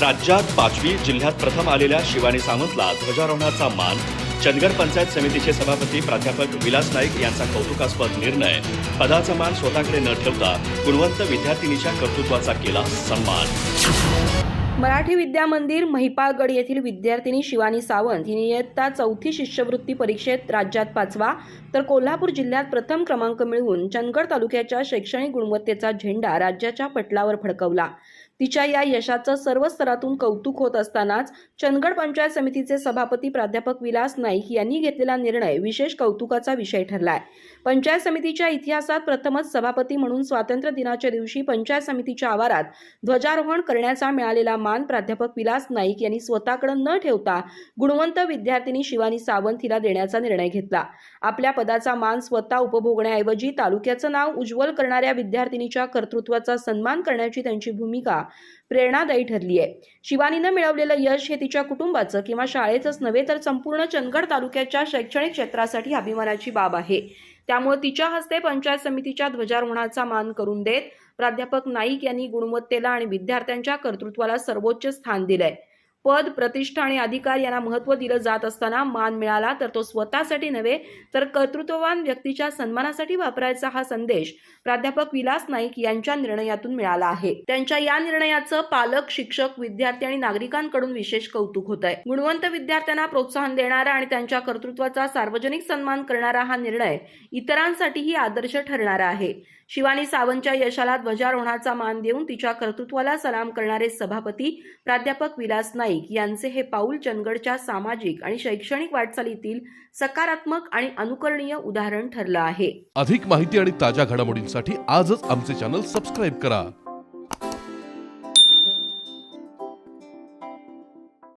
राज्यात 5वी, जिल्ह्यात प्रथम आलेल्या शिवानी सावंतला ध्वजारोहणाचा मान. चंदगड पंचायत समितीचे सभापती प्राध्यापक विलास नाईक यांचा कौतुकास्पद निर्णय. पदाचा मान स्वतःकडे न ठेवता गुणवंत विद्यार्थिनीच्या कर्तृत्वाचा केला सन्मान. मराठी विद्या मंदिर महिपाळगड येथील विद्यार्थिनी शिवानी सावंत ही इयत्ता 4थी शिष्यवृत्ती परीक्षेत राज्यात 5वा तर कोल्हापूर जिल्ह्यात प्रथम क्रमांक मिळवून चंदगड तालुक्याच्या शैक्षणिक गुणवत्तेचा झेंडा राज्याच्या पटलावर फडकवला. तिच्या या यशाचं सर्व स्तरातून कौतुक होत असतानाच चंदगड पंचायत समितीचे सभापती प्राध्यापक विलास नाईक यांनी घेतलेला निर्णय विशेष कौतुकाचा विषय ठरलाय. पंचायत समितीच्या इतिहासात प्रथमच सभापती म्हणून स्वातंत्र्य दिनाच्या दिवशी पंचायत समितीच्या आवारात ध्वजारोहण करण्याचा मिळालेला मान प्राध्यापक विलास नाईक यांनी स्वतःकडे न ठेवता गुणवंत विद्यार्थिनी शिवानी सावंत हिला देण्याचा निर्णय घेतला. आपल्या पदाचा मान स्वतः उपभोगण्याऐवजी तालुक्याचं नाव उज्ज्वल करणाऱ्या विद्यार्थिनीच्या कर्तृत्वाचा सन्मान करण्याची त्यांची भूमिका प्रेरणादायी ठरली आहे. शिवानीनं मिळवलेलं यश हे तिच्या कुटुंबाचं किंवा शाळेचंच नव्हे तर संपूर्ण चंदगड तालुक्याच्या शैक्षणिक क्षेत्रासाठी अभिमानाची बाब आहे. त्यामुळे तिच्या हस्ते पंचायत समितीच्या ध्वजारोहणाचा मान करून देत प्राध्यापक नाईक यांनी गुणवत्तेला आणि विद्यार्थ्यांच्या कर्तृत्वाला सर्वोच्च स्थान दिलंय. पद, प्रतिष्ठा आणि अधिकार यांना महत्त्व दिलं जात असताना मान मिळाला तर तो स्वतःसाठी नव्हे तर कर्तृत्ववान व्यक्तीच्या सन्मानासाठी वापरायचा हा संदेश प्राध्यापक विलास नाईक यांच्या निर्णयातून मिळाला आहे. त्यांच्या या निर्णयाचं पालक, शिक्षक, विद्यार्थी आणि नागरिकांकडून विशेष कौतुक होत आहे. गुणवंत विद्यार्थ्यांना प्रोत्साहन देणारा आणि त्यांच्या कर्तृत्वाचा सार्वजनिक सन्मान करणारा हा निर्णय इतरांसाठीही आदर्श ठरणारा आहे. शिवानी सावंतच्या यशाला ध्वजारोहणाचा मान देऊन तिच्या कर्तृत्वाला सलाम करणारे सभापती प्राध्यापक विलास नाईक यांचे हे पाऊल चंदगडच्या सामाजिक आणि शैक्षणिक वाटचालीतील सकारात्मक आणि अनुकरणीय उदाहरण ठरलं आहे. अधिक माहिती आणि ताज्या घडामोडींसाठी आजच आमचे चॅनल सबस्क्राईब करा.